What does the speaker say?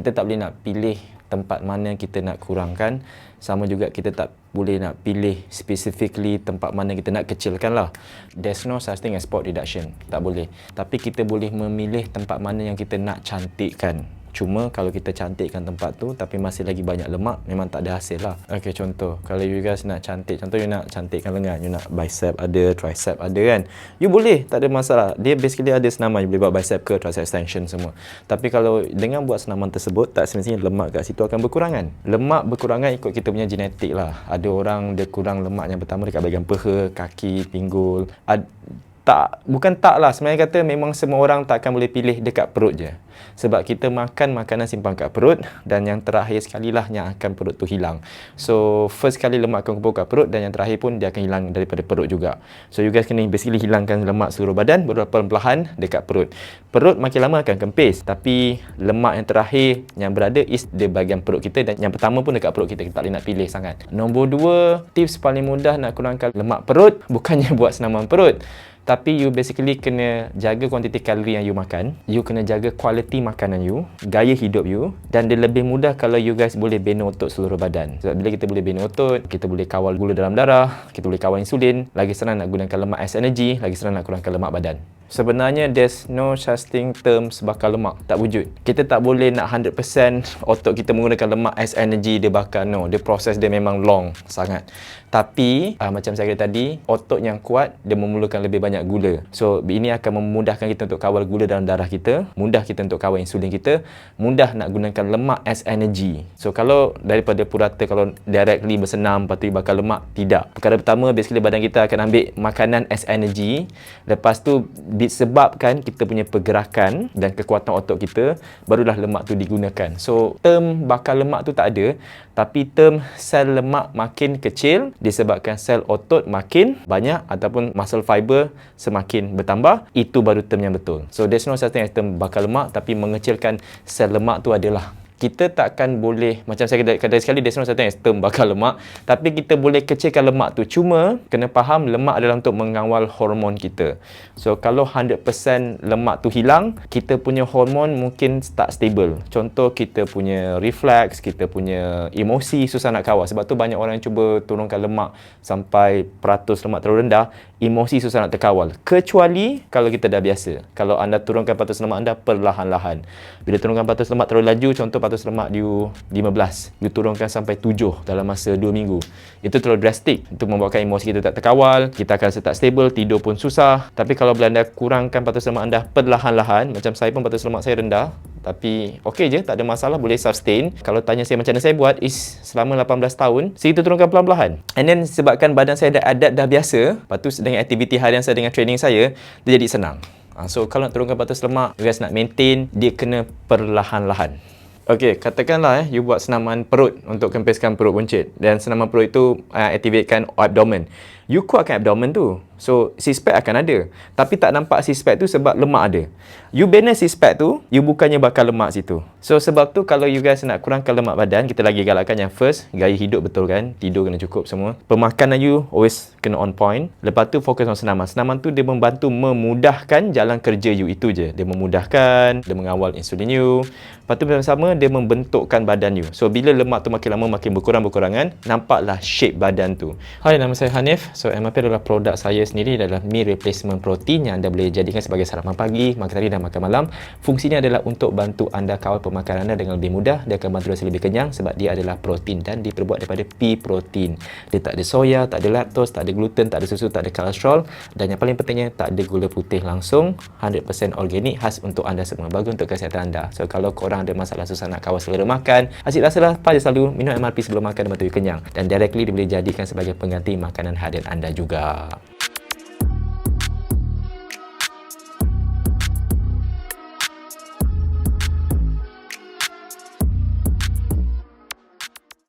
kita tak boleh nak pilih tempat mana kita nak kurangkan, sama juga kita tak boleh nak pilih specifically tempat mana kita nak kecilkan lah. There's no such thing as spot reduction, tak boleh. Tapi kita boleh memilih tempat mana yang kita nak cantikkan. Cuma kalau kita cantikkan tempat tu tapi masih lagi banyak lemak, memang tak ada hasil lah. Okay, contoh, kalau you guys nak cantik, contoh you nak cantikkan lengan, you nak bicep ada, tricep ada kan, you boleh, tak ada masalah. Dia basically ada senaman, you boleh buat bicep ke, tricep extension semua. Tapi kalau dengan buat senaman tersebut, tak semestinya lemak kat situ akan berkurangan. Lemak berkurangan ikut kita punya genetik lah. Ada orang dia kurang lemak yang pertama dekat bahagian peha, kaki, pinggul. Bukan tak lah, sebenarnya kata memang semua orang tak akan boleh pilih dekat perut je. Sebab kita makan makanan simpan kat perut, dan yang terakhir sekali lah yang akan perut tu hilang. So first kali lemak akan kumpul kat perut, dan yang terakhir pun dia akan hilang daripada perut juga. So you guys kena basically hilangkan lemak seluruh badan, baru perlahan-lahan dekat perut. Perut makin lama akan kempis, tapi lemak yang terakhir yang berada is di bahagian perut kita, dan yang pertama pun dekat perut kita. Kita tak boleh nak pilih sangat. Nombor 2, tips paling mudah nak kurangkan lemak perut bukannya buat senaman perut, tapi you basically kena jaga kuantiti kalori yang you makan. You kena jaga kualiti makanan you, gaya hidup you. Dan dia lebih mudah kalau you guys boleh bina otot seluruh badan. Sebab bila kita boleh bina otot, kita boleh kawal gula dalam darah, kita boleh kawal insulin. Lagi senang nak gunakan lemak as energy, lagi senang nak kurangkan lemak badan. Sebenarnya there's no such thing terms bakar lemak. Tak wujud. Kita tak boleh nak 100% otot kita menggunakan lemak as energy dia bakar. No, dia proses dia memang long sangat. Tapi macam saya kata tadi, otot yang kuat dia memerlukan lebih banyak gula. So ini akan memudahkan kita untuk kawal gula dalam darah kita, mudah kita untuk kawal insulin kita, mudah nak gunakan lemak as energy. So kalau daripada purata, kalau directly bersenam lepas tu bakar lemak, tidak. Perkara pertama, basically badan kita akan ambil makanan as energy. Lepas tu disebabkan kita punya pergerakan dan kekuatan otot kita, barulah lemak tu digunakan. So term bakar lemak tu tak ada, tapi term sel lemak makin kecil disebabkan sel otot makin banyak ataupun muscle fiber semakin bertambah, itu baru term yang betul. So there's no such thing as term bakar lemak, tapi mengecilkan sel lemak tu adalah. Kita takkan boleh, macam saya kata sekali, there's no such thing as term bakar lemak, tapi kita boleh kecilkan lemak tu. Cuma kena faham lemak adalah untuk mengawal hormon kita. So kalau 100% lemak tu hilang, kita punya hormon mungkin tak stable. Contoh, kita punya refleks, kita punya emosi susah nak kawal. Sebab tu banyak orang yang cuba turunkan lemak sampai peratus lemak terlalu rendah, emosi susah nak terkawal. Kecuali kalau kita dah biasa. Kalau anda turunkan peratus lemak anda perlahan-lahan. Bila turunkan peratus lemak terlalu laju, contoh peratus lemak you 15, you turunkan sampai 7 dalam masa 2 minggu. Itu terlalu drastik. Itu membuatkan emosi kita tak terkawal, kita akan rasa tak stable, tidur pun susah. Tapi kalau bila anda kurangkan peratus lemak anda perlahan-lahan, macam saya pun peratus lemak saya rendah, tapi okey je, tak ada masalah, boleh sustain. Kalau tanya saya macam mana saya buat, is selama 18 tahun, saya itu turunkan pelan-pelan. And then sebabkan badan saya dah adapt, dah biasa, lepas tu dengan aktiviti harian saya, dengan training saya, dia jadi senang. So kalau nak turunkan peratus lemak, you guys nak maintain, dia kena perlahan-lahan. Okey, katakanlah you buat senaman perut untuk kempiskan perut buncit, dan senaman perut itu aktifkan abdomen. You kuatkan abdomen tu, so six pack akan ada. Tapi tak nampak six pack tu sebab lemak ada. You bina six pack tu, you bukannya bakar lemak situ. So sebab tu kalau you guys nak kurangkan lemak badan, kita lagi galakkan yang first, gaya hidup betul kan, tidur kena cukup semua. Pemakanan you always kena on point. Lepas tu fokus on senaman. Senaman tu dia membantu memudahkan jalan kerja you, itu je. Dia memudahkan, dia mengawal insulin you. Lepas tu bersama-sama dia membentukkan badan you. So bila lemak tu makin lama makin berkurang-berkurangan, nampaklah shape badan tu. Hai, nama saya Hanif. So MRP adalah produk saya sendiri, adalah meal replacement protein yang anda boleh jadikan sebagai sarapan pagi, makan tadi dan makan malam. Fungsinya adalah untuk bantu anda kawal pemakanan anda dengan lebih mudah. Dia akan bantu rasa lebih kenyang sebab dia adalah protein dan diperbuat daripada pea protein. Dia tak ada soya, tak ada laktos, tak ada gluten, tak ada susu, tak ada kolesterol, dan yang paling pentingnya tak ada gula putih langsung, 100% organik, khas untuk anda semua, bagus untuk kesihatan anda. So kalau korang ada masalah susah nak kawal selera makan, asyik rasalah pagi selalu minum MRP sebelum makan dan bantu kenyang, dan directly dia boleh jadikan sebagai pengganti makanan harian anda juga.